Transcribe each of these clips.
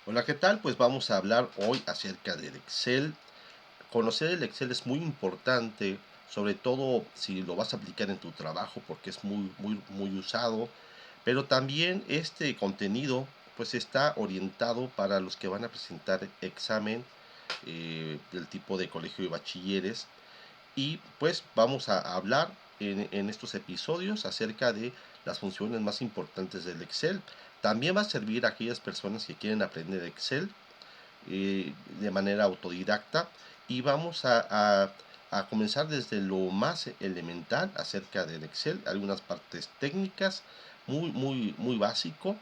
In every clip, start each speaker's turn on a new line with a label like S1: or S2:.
S1: Hola, ¿qué tal? Pues vamos a hablar hoy acerca del Excel. Conocer el Excel es muy importante, sobre todo si lo vas a aplicar en tu trabajo porque es muy usado, pero también este contenido pues está orientado para los que van a presentar examen del tipo de colegio de bachilleres y pues vamos a hablar en estos episodios acerca de las funciones más importantes del Excel. También va a servir a aquellas personas que quieren aprender Excel de manera autodidacta y vamos a comenzar desde lo más elemental acerca del Excel, algunas partes técnicas muy básico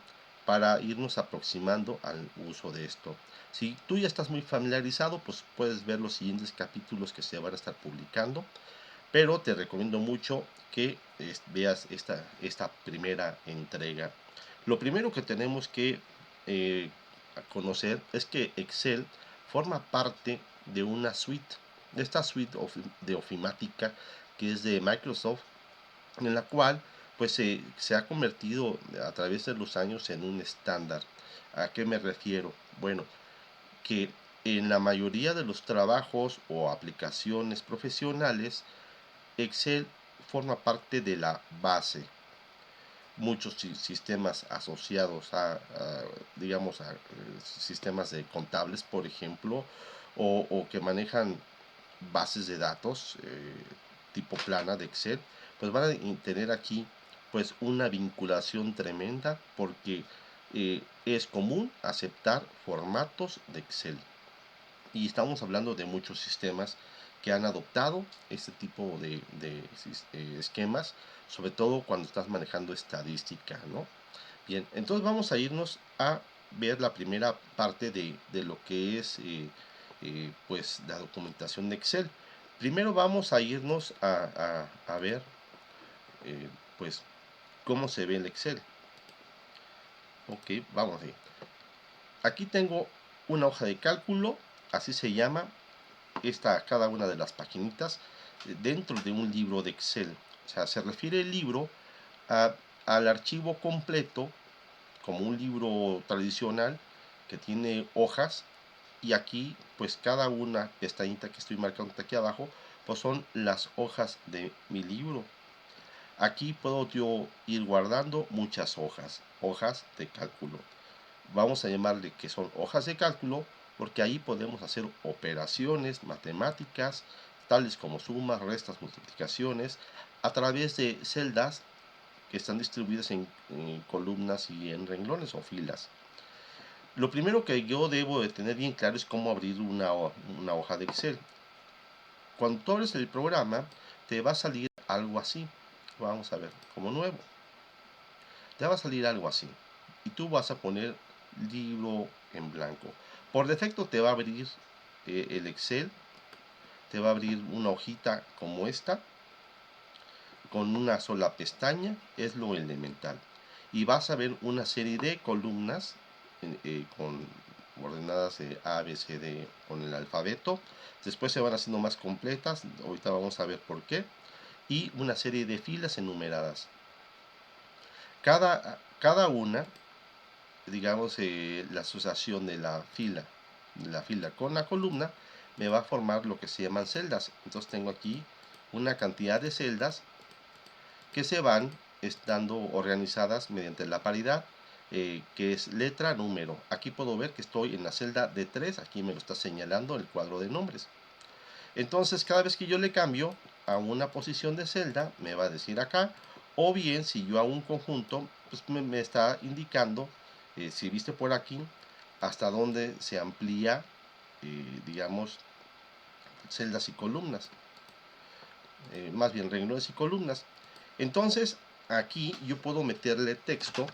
S1: para irnos aproximando al uso de esto. Si tú ya estás muy familiarizado, pues puedes ver los siguientes capítulos que se van a estar publicando, pero te recomiendo mucho que veas esta primera entrega. Lo primero que tenemos que eh, conocer es que Excel forma parte de una suite, de esta suite de ofimática que es de Microsoft, en la cual pues se ha convertido a través de los años en un estándar. ¿A qué me refiero? Bueno, que en la mayoría de los trabajos o aplicaciones profesionales, Excel forma parte de la base. Muchos sistemas asociados digamos, a sistemas de contables, por ejemplo, o que manejan bases de datos tipo plana de Excel, pues van a tener aquí pues una vinculación tremenda porque es común aceptar formatos de Excel. Y estamos hablando de muchos sistemas que han adoptado este tipo de esquemas, sobre todo cuando estás manejando estadística, ¿no? Bien, entonces vamos a irnos a ver la primera parte de lo que es pues la documentación de Excel. Primero vamos a irnos a ver eh, pues cómo se ve el Excel. Ok, vamos a ir. Aquí tengo una hoja de cálculo, así se llama, cada una de las paginitas dentro de un libro de Excel. O sea, se refiere el libro a, al archivo completo, como un libro tradicional que tiene hojas, y aquí pues cada una pestañita que estoy marcando aquí abajo pues son las hojas de mi libro. Aquí puedo yo ir guardando muchas hojas de cálculo. Vamos a llamarle que son hojas de cálculo porque ahí podemos hacer operaciones matemáticas tales como sumas, restas, multiplicaciones a través de celdas que están distribuidas en columnas y en renglones o filas. Lo primero que yo debo de tener bien claro es cómo abrir una hoja de Excel. Cuando tú abres el programa te va a salir algo así. Vamos a ver, como nuevo. Te va a salir algo así. Y tú vas a poner libro en blanco. Por defecto te va a abrir el Excel. Te va a abrir una hojita como esta. Con una sola pestaña. Es lo elemental. Y vas a ver una serie de columnas con ordenadas A, B, C, D con el alfabeto. Después se van haciendo más completas. Ahorita vamos a ver por qué. Y una serie de filas enumeradas. Cada una, digamos, la asociación de la fila con la columna, me va a formar lo que se llaman celdas. Entonces tengo aquí una cantidad de celdas que se van estando organizadas mediante la paridad, que es letra, número. Aquí puedo ver que estoy en la celda de 3, aquí me lo está señalando el cuadro de nombres. Entonces cada vez que yo le cambio a una posición de celda, me va a decir acá, o bien si yo hago un conjunto, pues me está indicando, si viste por aquí, hasta dónde se amplía, digamos, celdas y columnas, más bien renglones y columnas. Entonces aquí yo puedo meterle texto,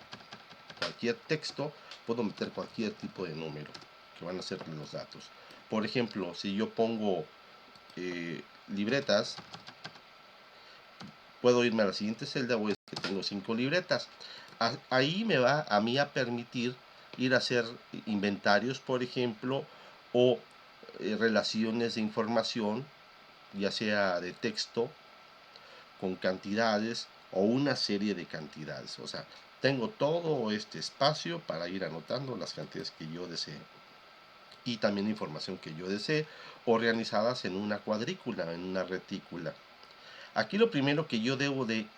S1: cualquier texto, puedo meter cualquier tipo de número que van a ser los datos. Por ejemplo, si yo pongo libretas, puedo irme a la siguiente celda, voy a decir que tengo 5 libretas. Ahí me va a mí a permitir ir a hacer inventarios, por ejemplo, o relaciones de información, ya sea de texto, con cantidades o una serie de cantidades. O sea, tengo todo este espacio para ir anotando las cantidades que yo desee y también información que yo desee, organizadas en una cuadrícula, en una retícula. Aquí lo primero que yo debo de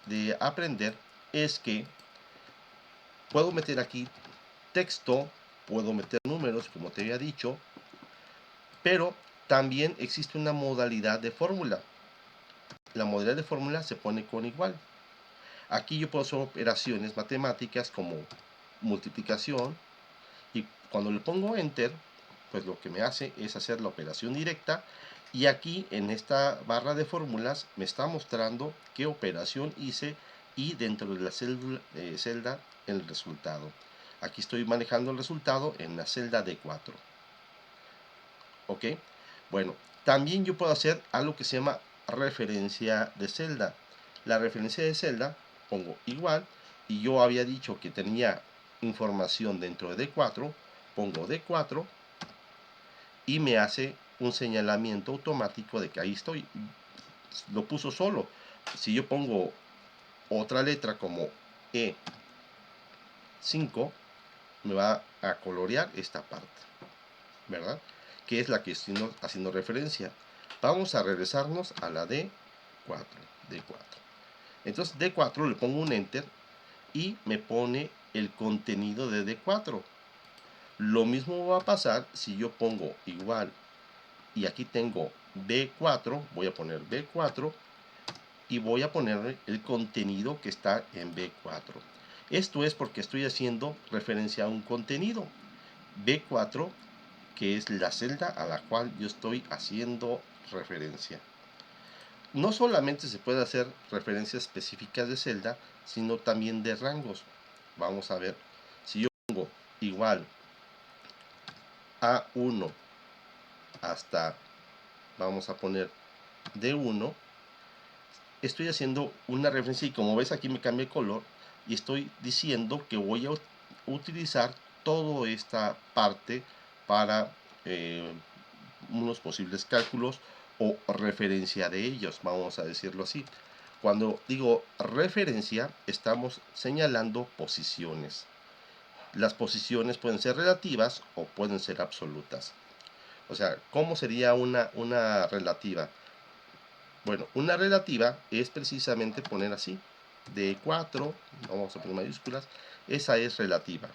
S1: aprender es que puedo meter aquí texto, puedo meter números, como te había dicho, pero también existe una modalidad de fórmula. La modalidad de fórmula se pone con igual. Aquí yo puedo hacer operaciones matemáticas como multiplicación, y cuando le pongo enter, pues lo que me hace es hacer la operación directa, y aquí en esta barra de fórmulas me está mostrando qué operación hice y dentro de la celda el resultado. Aquí estoy manejando el resultado en la celda D4. ¿Ok? Bueno, también yo puedo hacer algo que se llama referencia de celda. La referencia de celda pongo igual, y yo había dicho que tenía información dentro de D4, pongo D4 y me hace un señalamiento automático de que ahí estoy. Lo puso solo. Si yo pongo otra letra como E5, me va a colorear esta parte, ¿verdad? Que es la que estoy haciendo referencia. Vamos a regresarnos a la D4. D4. Entonces D4 le pongo un enter y me pone el contenido de D4. Lo mismo va a pasar si yo pongo igual y aquí tengo B4, voy a poner B4 y voy a poner el contenido que está en B4. Esto es porque estoy haciendo referencia a un contenido. B4, que es la celda a la cual yo estoy haciendo referencia. No solamente se puede hacer referencias específicas de celda, sino también de rangos. Vamos a ver, si yo pongo igual A1 hasta, vamos a poner D1, estoy haciendo una referencia y como ves aquí me cambia el color y estoy diciendo que voy a utilizar toda esta parte para unos posibles cálculos o referencia de ellos, vamos a decirlo así. Cuando digo referencia, estamos señalando posiciones. Las posiciones pueden ser relativas o pueden ser absolutas. O sea, ¿cómo sería una relativa? Bueno, una relativa es precisamente poner así, de 4, vamos a poner mayúsculas, esa es relativa.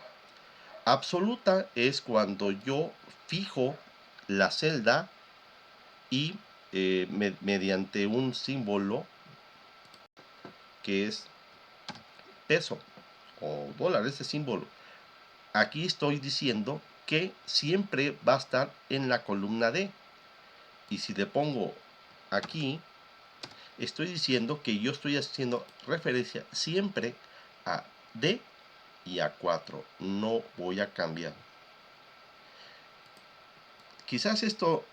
S1: Absoluta es cuando yo fijo la celda y mediante un símbolo que es peso o dólar, ese símbolo. Aquí estoy diciendo que siempre va a estar en la columna D. Y si le pongo aquí, estoy diciendo que yo estoy haciendo referencia siempre a D y a 4. No voy a cambiar. Quizás esto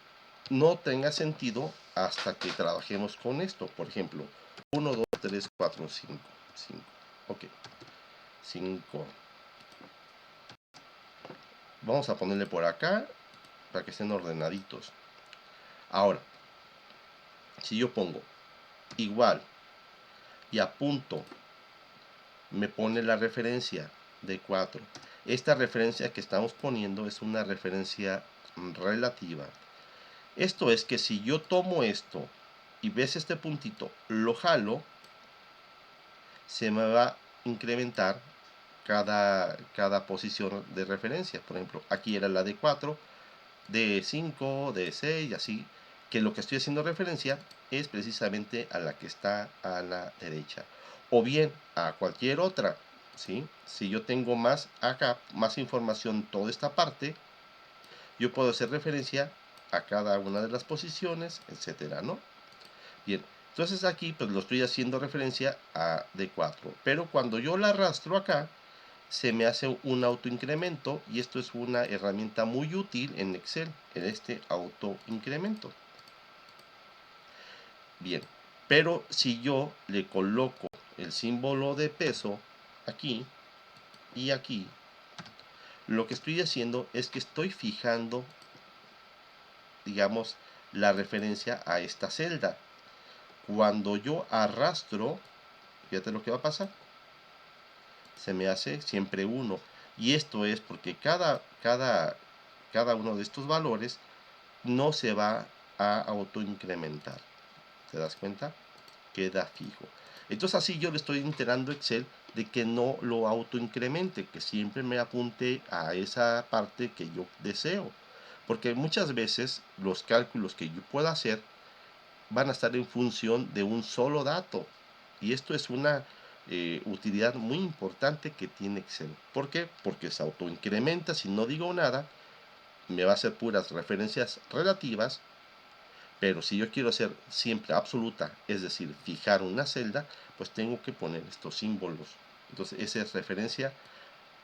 S1: no tenga sentido hasta que trabajemos con esto. Por ejemplo, 1, 2, 3, 4, 5. 5. Ok. 5. Vamos a ponerle por acá para que estén ordenaditos. Ahora, si yo pongo igual y apunto, me pone la referencia de 4. Esta referencia que estamos poniendo es una referencia relativa. Esto es que si yo tomo esto y ves este puntito, lo jalo, se me va a incrementar cada posición de referencia. Por ejemplo, aquí era la de 4, de 5, de 6 y así, que lo que estoy haciendo referencia es precisamente a la que está a la derecha o bien a cualquier otra, ¿sí? Si yo tengo más acá, más información, toda esta parte, yo puedo hacer referencia a cada una de las posiciones, etcétera, ¿no? Bien, entonces aquí pues lo estoy haciendo referencia a D4, pero cuando yo la arrastro acá, se me hace un autoincremento y esto es una herramienta muy útil en Excel, en este autoincremento. Bien, pero si yo le coloco el símbolo de peso aquí y aquí, lo que estoy haciendo es que estoy fijando, digamos, la referencia a esta celda. Cuando yo arrastro, fíjate lo que va a pasar. se me hace siempre 1. Y esto es porque cada uno de estos valores no se va a autoincrementar. ¿Te das cuenta? Queda fijo. Entonces así yo le estoy enterando a Excel de que no lo autoincremente, que siempre me apunte a esa parte que yo deseo. Porque muchas veces los cálculos que yo pueda hacer van a estar en función de un solo dato. Y esto es una utilidad muy importante que tiene Excel. ¿Por qué? Porque se autoincrementa, si no digo nada, me va a hacer puras referencias relativas, pero si yo quiero hacer siempre absoluta, es decir, fijar una celda, pues tengo que poner estos símbolos. Entonces, esa es referencia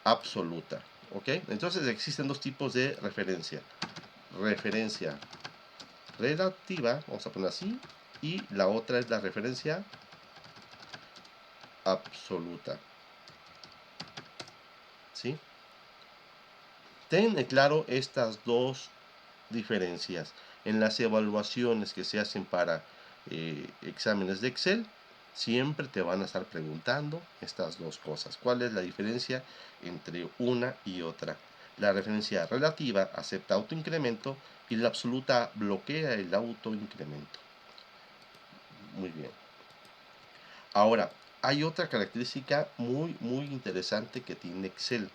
S1: absoluta. ¿Ok? Entonces, existen dos tipos de referencia. Referencia relativa, vamos a poner así, y la otra es la referencia absoluta. ¿Sí? Ten claro estas dos diferencias. En las evaluaciones que se hacen para exámenes de Excel, siempre te van a estar preguntando estas dos cosas. ¿Cuál es la diferencia entre una y otra? La referencia relativa acepta autoincremento y la absoluta bloquea el autoincremento. Muy bien. Ahora, hay otra característica muy interesante que tiene Excel.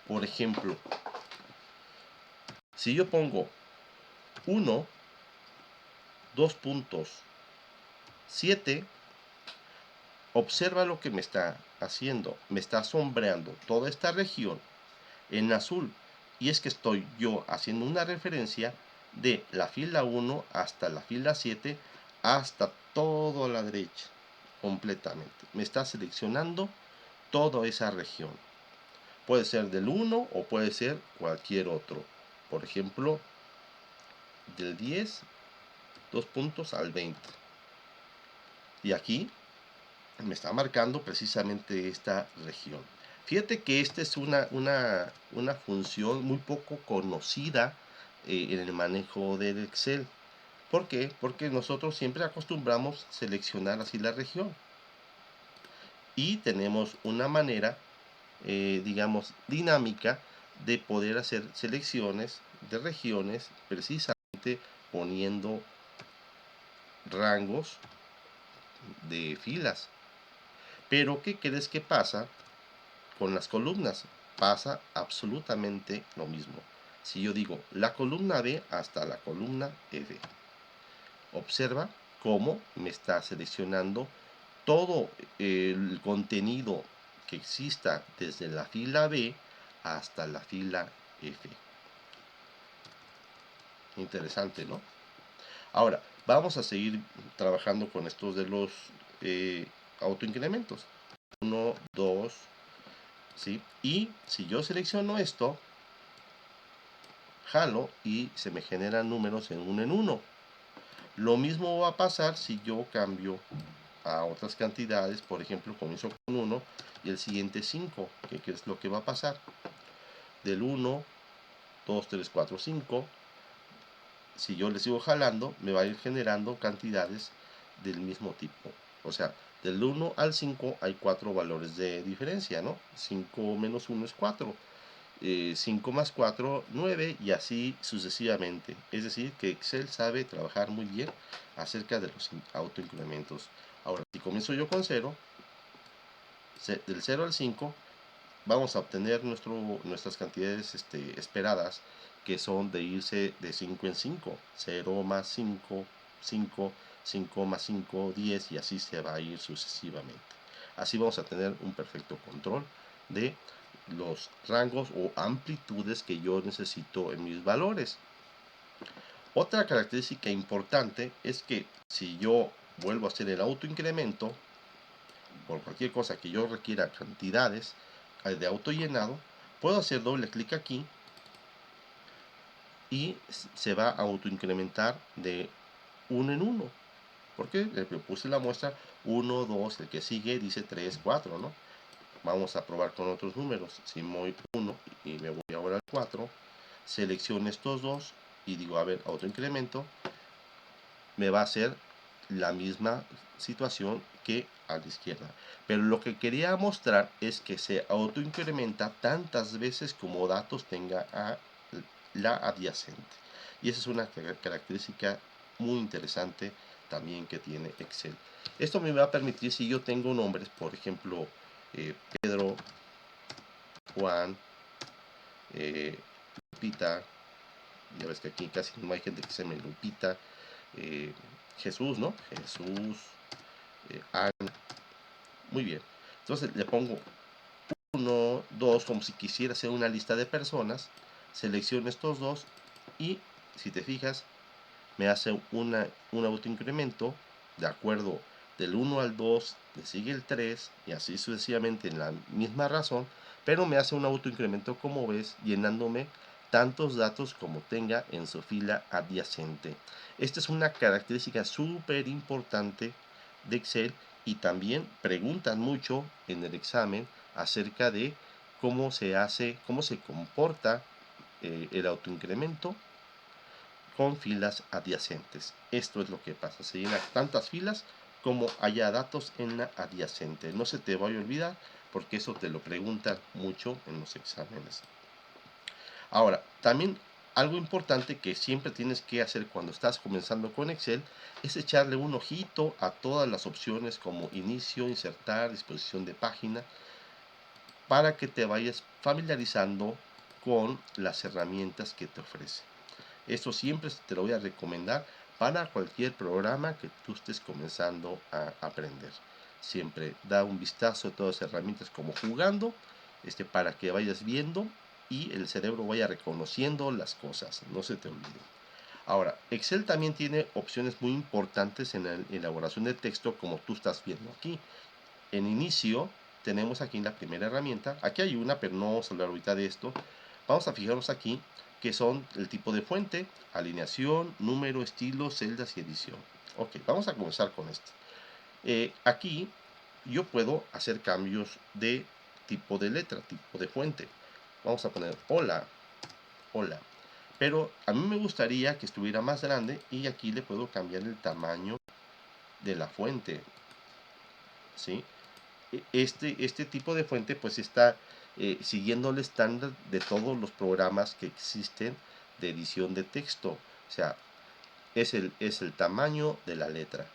S1: Por ejemplo, si yo pongo 1, 2 puntos, 7, observa lo que me está haciendo. Me está sombreando toda esta región en azul. Y es que estoy yo haciendo una referencia de la fila 1 hasta la fila 7, hasta toda la derecha, completamente. Me está seleccionando toda esa región. Puede ser del 1 o puede ser cualquier otro. Por ejemplo, del 10, 2 puntos al 20. Y aquí me está marcando precisamente esta región. Fíjate que esta es una función muy poco conocida en el manejo del Excel. ¿Por qué? Porque nosotros siempre acostumbramos seleccionar así la región. Y tenemos una manera, digamos, dinámica de poder hacer selecciones de regiones precisamente poniendo rangos de filas. Pero, ¿qué crees que pasa con las columnas? Pasa absolutamente lo mismo. Si yo digo la columna B hasta la columna F, observa cómo me está seleccionando todo el contenido que exista desde la fila B hasta la fila F. Interesante, ¿no? Ahora, vamos a seguir trabajando con estos de los autoincrementos. 1, 2, ¿sí? Y si yo selecciono esto, jalo y se me generan números en uno. Lo mismo va a pasar si yo cambio a otras cantidades. Por ejemplo, comienzo con 1 y el siguiente 5. ¿Qué es lo que va a pasar? Del 1, 2, 3, 4, 5. Si yo le sigo jalando, me va a ir generando cantidades del mismo tipo. O sea, del 1 al 5 hay 4 valores de diferencia, ¿no? 5 menos 1 es 4. 5 más 4, 9 y así sucesivamente. Es decir, que Excel sabe trabajar muy bien acerca de los autoincrementos. Ahora, si comienzo yo con 0, del 0 al 5, vamos a obtener nuestras cantidades esperadas, que son de irse de 5 en 5. 0 más 5, 5, 5 más 5, 10 y así se va a ir sucesivamente. Así vamos a tener un perfecto control de los rangos o amplitudes que yo necesito en mis valores. Otra característica importante es que si yo vuelvo a hacer el autoincremento, por cualquier cosa que yo requiera cantidades de autollenado, puedo hacer doble clic aquí y se va a autoincrementar de uno en uno. Porque le puse la muestra 1, 2, el que sigue dice 3, 4, ¿no? Vamos a probar con otros números. Si voy 1 y me voy ahora al 4, selecciono estos dos y digo, a ver, autoincremento, me va a hacer la misma situación que a la izquierda. Pero lo que quería mostrar es que se autoincrementa tantas veces como datos tenga a la adyacente. Y esa es una característica muy interesante también que tiene Excel. Esto me va a permitir, si yo tengo nombres, por ejemplo, Pedro, Juan, Lupita, ya ves que aquí casi no hay gente que se llame Lupita, Jesús, ¿no? Jesús, Ana, muy bien. Entonces le pongo 1, 2, como si quisiera hacer una lista de personas, selecciono estos dos y, si te fijas, me hace un autoincremento de acuerdo del 1 al 2, le sigue el 3 y así sucesivamente en la misma razón, pero me hace un autoincremento, como ves, llenándome tantos datos como tenga en su fila adyacente. Esta es una característica súper importante de Excel y también preguntan mucho en el examen acerca de cómo se hace, cómo se comporta el autoincremento con filas adyacentes. Esto es lo que pasa, se llenan tantas filas como haya datos en la adyacente. No se te vaya a olvidar porque eso te lo preguntan mucho en los exámenes. Ahora, también algo importante que siempre tienes que hacer cuando estás comenzando con Excel es echarle un ojito a todas las opciones como inicio, insertar, disposición de página, para que te vayas familiarizando con las herramientas que te ofrece. Esto siempre te lo voy a recomendar para cualquier programa que tú estés comenzando a aprender. Siempre da un vistazo a todas las herramientas como jugando, para que vayas viendo y el cerebro vaya reconociendo las cosas, no se te olvide. Ahora, Excel también tiene opciones muy importantes en la elaboración de texto, como tú estás viendo aquí. En inicio tenemos aquí la primera herramienta. Aquí hay una, pero no vamos a hablar ahorita de esto. Vamos a fijarnos aquí que son el tipo de fuente, alineación, número, estilo, celdas y edición. Ok, vamos a comenzar con esto. Aquí yo puedo hacer cambios de tipo de letra, tipo de fuente. Vamos a poner hola, hola. Pero a mí me gustaría que estuviera más grande y aquí le puedo cambiar el tamaño de la fuente. ¿Sí? Este tipo de fuente pues está siguiendo el estándar de todos los programas que existen de edición de texto. O sea, es el tamaño de la letra.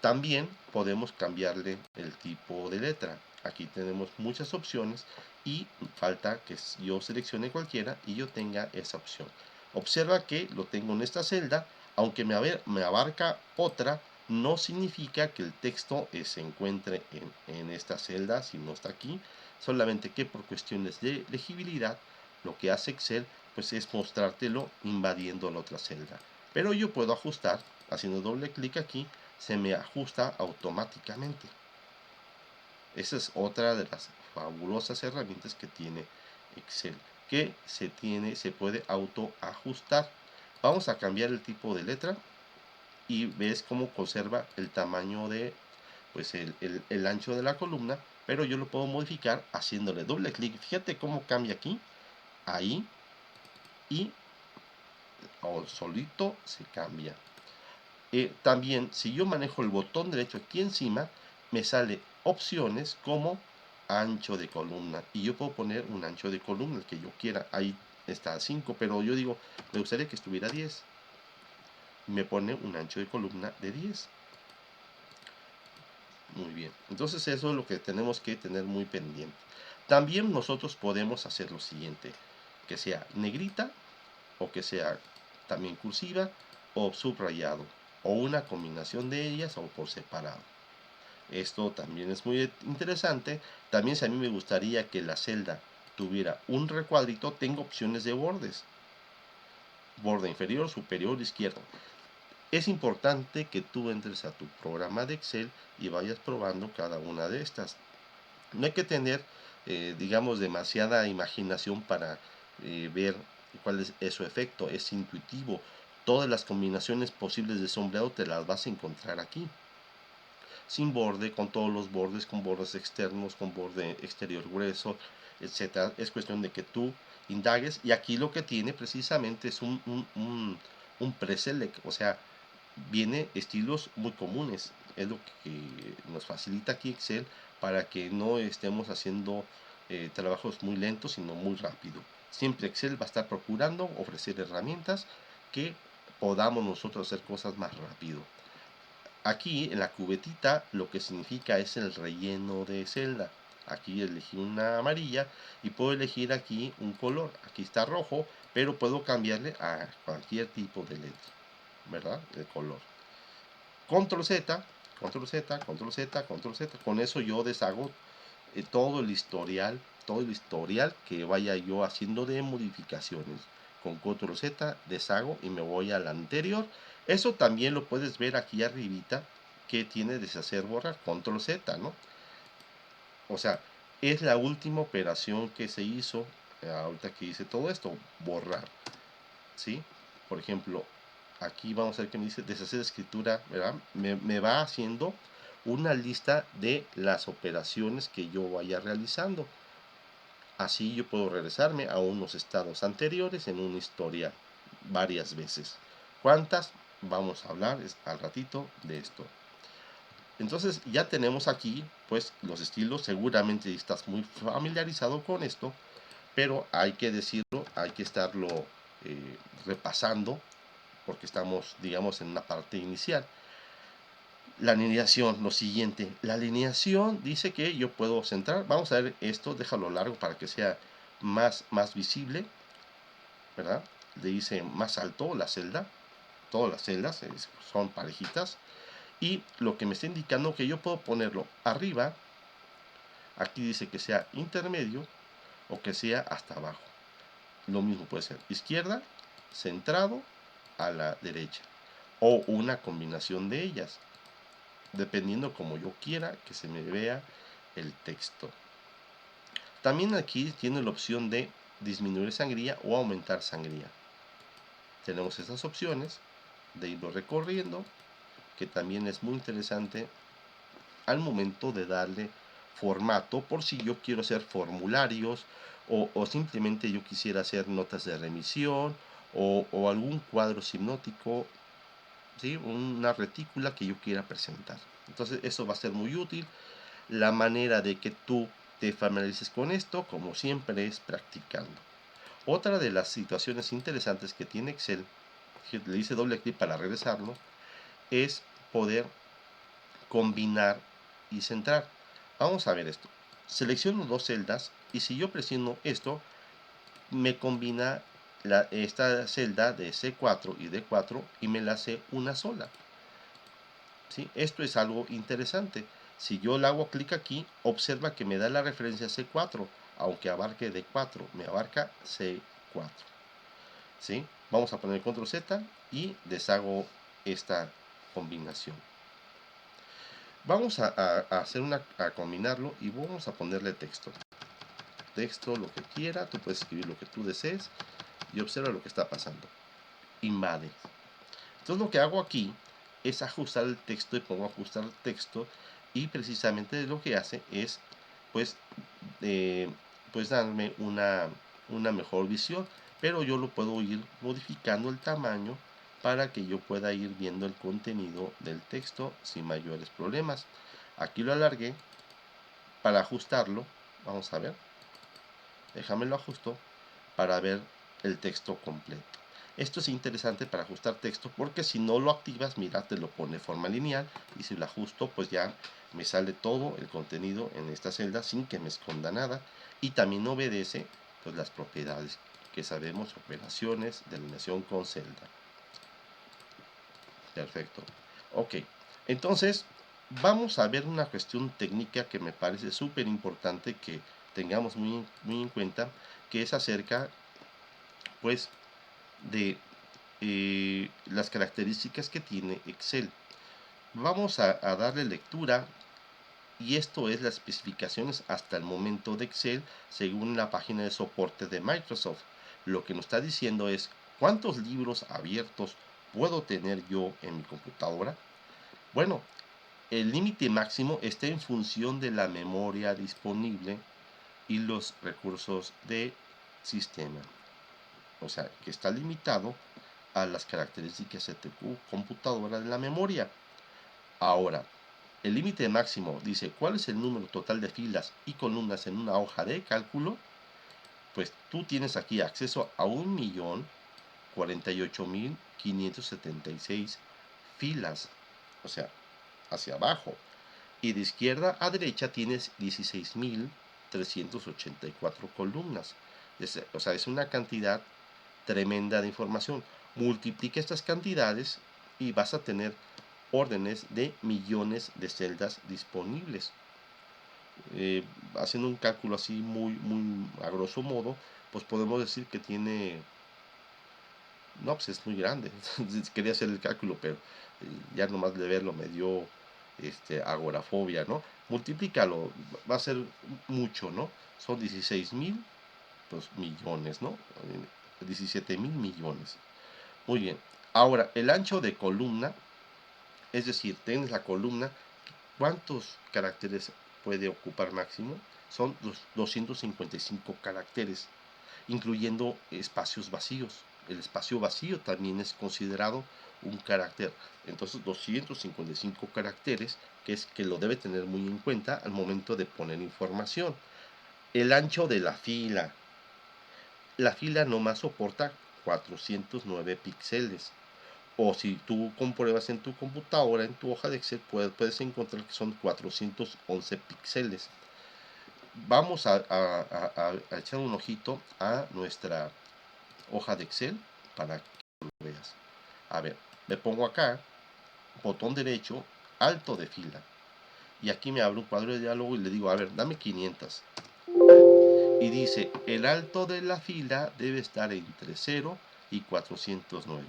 S1: También podemos cambiarle el tipo de letra. Aquí tenemos muchas opciones y falta que yo seleccione cualquiera y yo tenga esa opción. Observa que lo tengo en esta celda, aunque me abarca otra, no significa que el texto se encuentre en esta celda, si no está aquí, solamente que por cuestiones de legibilidad, lo que hace Excel pues es mostrártelo invadiendo la otra celda. Pero yo puedo ajustar, haciendo doble clic aquí, se me ajusta automáticamente. Esa es otra de las fabulosas herramientas que tiene Excel, que se puede auto ajustar. Vamos a cambiar el tipo de letra y ves cómo conserva el tamaño de pues el ancho de la columna, pero yo lo puedo modificar haciéndole doble clic. Fíjate cómo cambia aquí, ahí, y solito se cambia. También, si yo manejo el botón derecho aquí encima, me sale opciones como ancho de columna. Y yo puedo poner un ancho de columna, el que yo quiera. Ahí está 5, pero yo digo, me gustaría que estuviera 10. Me pone un ancho de columna de 10. Muy bien. Entonces eso es lo que tenemos que tener muy pendiente. También nosotros podemos hacer lo siguiente, que sea negrita o que sea también cursiva o subrayado, o una combinación de ellas o por separado. Esto también es muy interesante. También, si a mí me gustaría que la celda tuviera un recuadrito, tengo opciones de bordes. Borde inferior, superior, izquierdo. Es importante que tú entres a tu programa de Excel y vayas probando cada una de estas. No hay que tener, digamos, demasiada imaginación para ver cuál es su efecto. Es intuitivo. Todas las combinaciones posibles de sombreado te las vas a encontrar aquí. Sin borde, con todos los bordes, con bordes externos, con borde exterior grueso, etcétera. Es cuestión de que tú indagues. Y aquí lo que tiene precisamente es un preselect, o sea, viene estilos muy comunes. es lo que nos facilita aquí Excel para que no estemos haciendo trabajos muy lentos, sino muy rápido. Siempre Excel va a estar procurando ofrecer herramientas que podamos nosotros hacer cosas más rápido. Aquí en la cubetita lo que significa es el relleno de celda. Aquí elegí una amarilla y puedo elegir aquí un color. Aquí está rojo, pero puedo cambiarle a cualquier tipo de letra, ¿verdad? El color. Control Z, Control Z, Control Z, Control Z. Con eso yo deshago todo el historial que vaya yo haciendo de modificaciones. Con Control Z deshago y me voy al anterior. Eso también lo puedes ver aquí arribita que tiene deshacer borrar, Control Z, ¿no? O sea, es la última operación que se hizo ahorita que hice todo esto, borrar, ¿sí? Por ejemplo, aquí vamos a ver que me dice deshacer escritura, ¿verdad? Me va haciendo una lista de las operaciones que yo vaya realizando. Así yo puedo regresarme a unos estados anteriores en una historia varias veces. ¿Cuántas? Vamos a hablar al ratito de esto. Entonces ya tenemos aquí pues los estilos. Seguramente estás muy familiarizado con esto, pero hay que decirlo, hay que estarlo repasando porque estamos, digamos, en una parte inicial. La alineación, lo siguiente, la alineación dice que yo puedo centrar. Vamos a ver esto, déjalo largo para que sea más visible, ¿verdad? Le dice más alto la celda, todas las celdas son parejitas. Y lo que me está indicando que yo puedo ponerlo arriba, aquí dice que sea intermedio o que sea hasta abajo. Lo mismo puede ser izquierda, centrado, a la derecha, o una combinación de ellas, dependiendo como yo quiera que se me vea el texto. También aquí tiene la opción de disminuir sangría o aumentar sangría. Tenemos estas opciones de irlo recorriendo, que también es muy interesante al momento de darle formato, por si yo quiero hacer formularios o simplemente yo quisiera hacer notas de remisión o algún cuadro sinóptico, ¿sí? Una retícula que yo quiera presentar. Entonces eso va a ser muy útil. La manera de que tú te familiarices con esto, como siempre, es practicando. Otra de las situaciones interesantes que tiene Excel, que le hice doble clic para regresarlo, es poder combinar y centrar. Vamos a ver esto. Selecciono dos celdas y si yo presiono esto, me combina esta celda de C4 y D4 y me la hace una sola. ¿Sí? Esto es algo interesante. Si yo le hago clic aquí, observa que me da la referencia C4, aunque abarque D4, me abarca C4. ¿Sí? Vamos a poner control Z y deshago esta combinación. Vamos a combinarlo y vamos a ponerle texto. Texto, lo que quiera, tú puedes escribir lo que tú desees y observa lo que está pasando. Invade. Entonces lo que hago aquí es ajustar el texto y pongo ajustar el texto y precisamente lo que hace es pues, pues darme una mejor visión, pero yo lo puedo ir modificando el tamaño para que yo pueda ir viendo el contenido del texto sin mayores problemas. Aquí lo alargué para ajustarlo. Vamos a ver, déjame lo ajusto para ver el texto completo. Esto es interesante para ajustar texto porque si no lo activas, mira, te lo pone de forma lineal y si lo ajusto, pues ya me sale todo el contenido en esta celda sin que me esconda nada y también obedece pues las propiedades que sabemos, operaciones de alineación con celda. Perfecto. Ok, entonces vamos a ver una cuestión técnica que me parece súper importante que tengamos muy en cuenta, que es acerca pues de las características que tiene Excel. Vamos a darle lectura y esto es las especificaciones hasta el momento de Excel según la página de soporte de Microsoft. Lo que nos está diciendo es cuántos libros abiertos puedo tener yo en mi computadora. Bueno, el límite máximo está en función de la memoria disponible y los recursos de sistema. O sea, que está limitado a las características de tu computadora de la memoria. Ahora, el límite máximo dice cuál es el número total de filas y columnas en una hoja de cálculo, pues tú tienes aquí acceso a 1.048.576 filas, o sea, hacia abajo. Y de izquierda a derecha tienes 16.384 columnas. O sea, es una cantidad tremenda de información. Multiplica estas cantidades y vas a tener órdenes de millones de celdas disponibles. Haciendo un cálculo así muy a grosso modo, pues podemos decir que tiene, no, pues es muy grande. Quería hacer el cálculo, pero ya nomás de verlo me dio agorafobia, ¿no? Multiplícalo, va a ser mucho, ¿no? Son 16.000 pues, millones, ¿no? 17.000 millones. Muy bien. Ahora, el ancho de columna, es decir, tienes la columna, ¿cuántos caracteres puede ocupar máximo? Son 255 caracteres, incluyendo espacios vacíos. El espacio vacío también es considerado un carácter. Entonces, 255 caracteres, que es que lo debe tener muy en cuenta al momento de poner información. El ancho de la fila. La fila nomás soporta 409 píxeles. O si tú compruebas en tu computadora, en tu hoja de Excel, puedes encontrar que son 411 píxeles. Vamos a echar un ojito a nuestra hoja de Excel para que lo veas. A ver, me pongo acá, botón derecho, alto de fila. Y aquí me abre un cuadro de diálogo y le digo, a ver, dame 500. Y dice, el alto de la fila debe estar entre 0 y 409.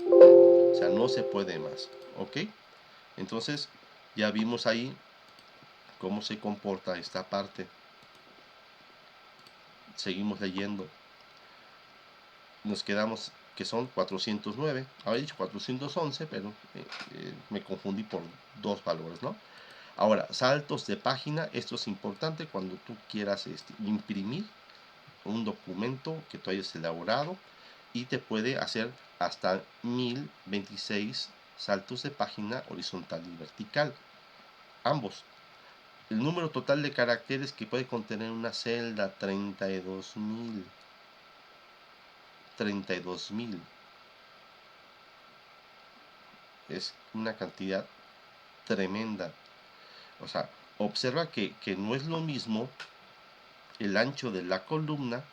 S1: O sea, no se puede más. ¿Ok? Entonces, ya vimos ahí cómo se comporta esta parte. Seguimos leyendo. Nos quedamos que son 409. Había dicho 411, pero me confundí por dos valores, ¿no? Ahora, saltos de página. Esto es importante cuando tú quieras imprimir un documento que tú hayas elaborado y te puede hacer hasta 1026 saltos de página horizontal y vertical. Ambos. El número total de caracteres que puede contener una celda, 32.000. 32.000. Es una cantidad tremenda. O sea, observa que no es lo mismo el ancho de la columna,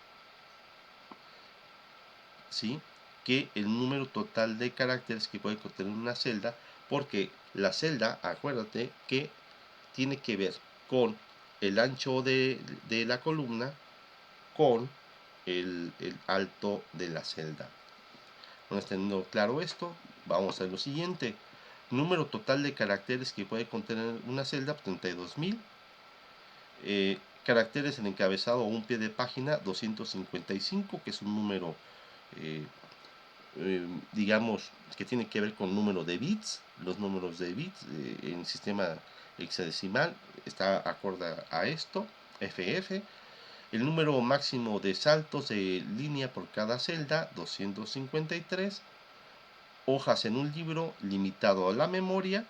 S1: ¿sí?, que el número total de caracteres que puede contener una celda, porque la celda, acuérdate que tiene que ver con el ancho de la columna con el alto de la celda. Una vez teniendo claro esto, vamos a lo siguiente. Número total de caracteres que puede contener una celda, 32.000. Caracteres en encabezado o un pie de página, 255, que es un número, eh, digamos, que tiene que ver con número de bits. Los números de bits en sistema hexadecimal está acorde a esto, FF. El número máximo de saltos de línea por cada celda, 253. Hojas en un libro limitado a la memoria.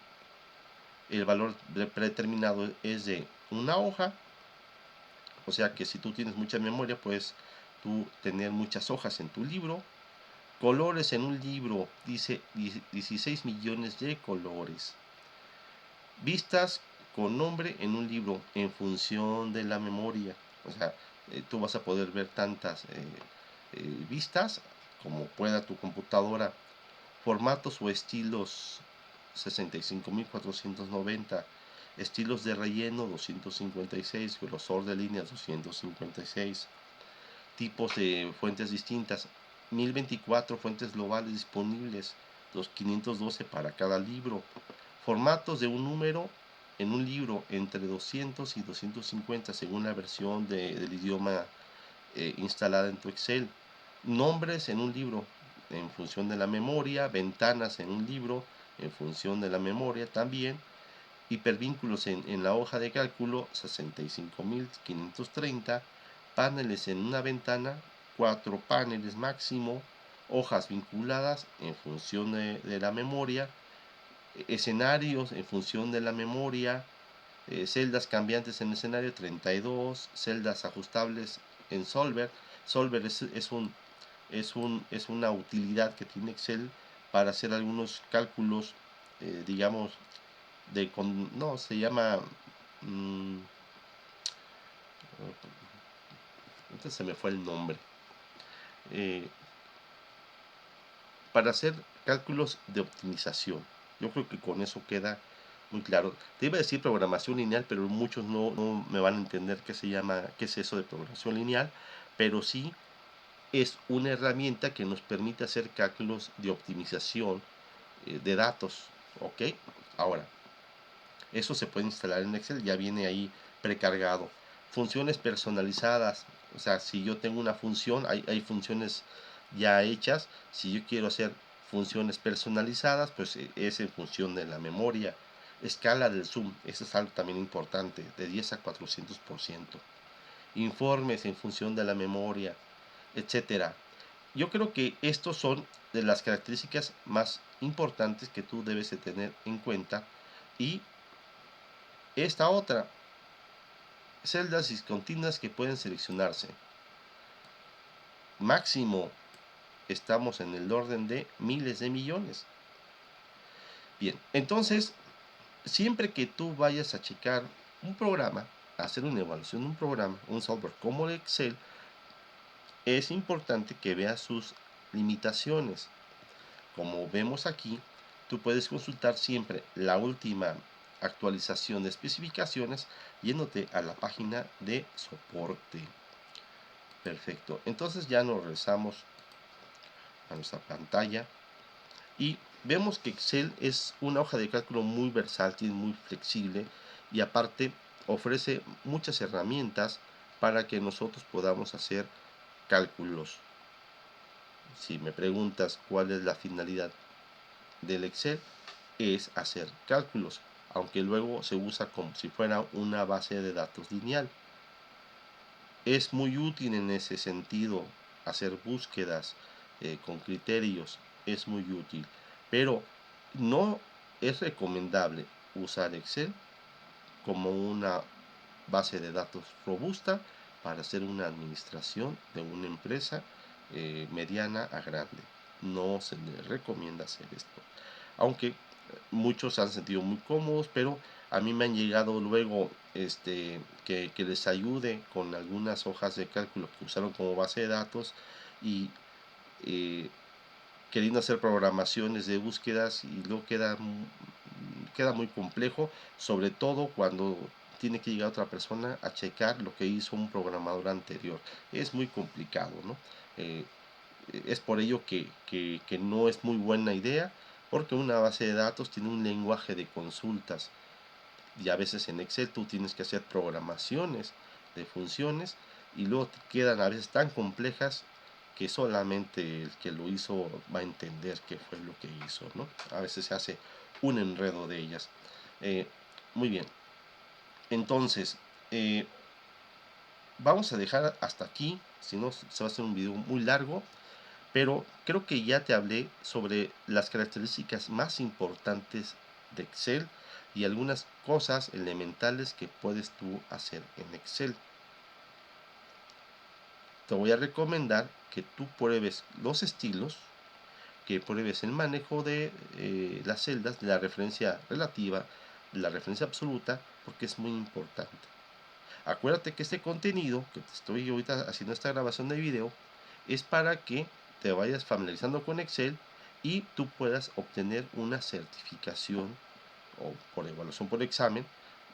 S1: El valor predeterminado es de una hoja. O sea que si tú tienes mucha memoria, puedes tú tener muchas hojas en tu libro. Colores en un libro, dice 16 millones de colores. Vistas con nombre en un libro en función de la memoria. O sea, tú vas a poder ver tantas vistas como pueda tu computadora. Formatos o estilos, 65.490. Estilos de relleno, 256. Grosor de líneas, 256. Tipos de fuentes distintas, 1024 fuentes globales disponibles, los 512 para cada libro. Formatos de un número en un libro entre 200 y 250 según la versión del idioma instalada en tu Excel. Nombres en un libro en función de la memoria. Ventanas en un libro en función de la memoria también. Hipervínculos en la hoja de cálculo, 65.530. Paneles en una ventana, 4 paneles máximo. Hojas vinculadas en función de la memoria. escenarios en función de la memoria, celdas cambiantes en escenario 32, celdas ajustables en Solver. Solver es una utilidad que tiene Excel para hacer algunos cálculos, digamos, no, se llama, entonces se me fue el nombre, eh, para hacer cálculos de optimización. Yo creo que con eso queda muy claro. Te iba a decir programación lineal, pero muchos no me van a entender qué es eso de programación lineal, pero sí es una herramienta que nos permite hacer cálculos de optimización de datos. ¿Ok? Ahora, eso se puede instalar en Excel, ya viene ahí precargado. Funciones personalizadas, o sea, si yo tengo una función, hay funciones ya hechas. Si yo quiero hacer funciones personalizadas, pues es en función de la memoria. Escala del zoom, eso es algo también importante, de 10 a 400%. Informes en función de la memoria, etcétera. Yo creo que estos son de las características más importantes que tú debes de tener en cuenta. Y esta otra, celdas discontinuas que pueden seleccionarse. Máximo estamos en el orden de miles de millones. Bien, entonces, siempre que tú vayas a checar un programa, a hacer una evaluación de un programa, un software como el Excel, es importante que veas sus limitaciones. Como vemos aquí, tú puedes consultar siempre la última actualización de especificaciones yéndote a la página de soporte. Perfecto, entonces ya nos regresamos a nuestra pantalla y vemos que Excel es una hoja de cálculo muy versátil, muy flexible, y aparte ofrece muchas herramientas para que nosotros podamos hacer cálculos. Si me preguntas cuál es la finalidad del Excel, es hacer cálculos, aunque luego se usa como si fuera una base de datos lineal. Es muy útil en ese sentido, hacer búsquedas con criterios es muy útil, pero no es recomendable usar Excel como una base de datos robusta para hacer una administración de una empresa mediana a grande. No se le recomienda hacer esto, aunque muchos se han sentido muy cómodos, pero a mí me han llegado luego que les ayude con algunas hojas de cálculo que usaron como base de datos, y eh, queriendo hacer programaciones de búsquedas, y luego queda muy complejo, sobre todo cuando tiene que llegar otra persona a checar lo que hizo un programador anterior. Es muy complicado, ¿no? Eh, es por ello que no es muy buena idea, porque una base de datos tiene un lenguaje de consultas, y a veces en Excel tú tienes que hacer programaciones de funciones, y luego te quedan a veces tan complejas que solamente el que lo hizo va a entender qué fue lo que hizo, ¿no? A veces se hace un enredo de ellas. Eh, Muy bien, entonces vamos a dejar hasta aquí, si no se va a hacer un video muy largo, pero creo que ya te hablé sobre las características más importantes de Excel y algunas cosas elementales que puedes tú hacer en Excel. Te voy a recomendar que tú pruebes los estilos, que pruebes el manejo de las celdas, de la referencia relativa, de la referencia absoluta, porque es muy importante. Acuérdate que este contenido que te estoy ahorita haciendo, esta grabación de video, es para que te vayas familiarizando con Excel y tú puedas obtener una certificación o por evaluación por examen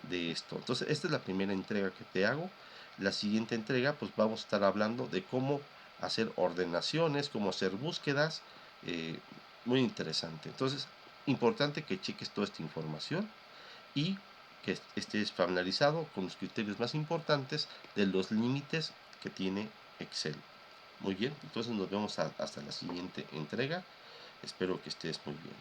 S1: de esto. Entonces, esta es la primera entrega que te hago. La siguiente entrega, pues vamos a estar hablando de cómo hacer ordenaciones, cómo hacer búsquedas. eh, Muy interesante. Entonces, importante que cheques toda esta información y que estés familiarizado con los criterios más importantes de los límites que tiene Excel. Muy bien, entonces nos vemos hasta la siguiente entrega. Espero que estés muy bien.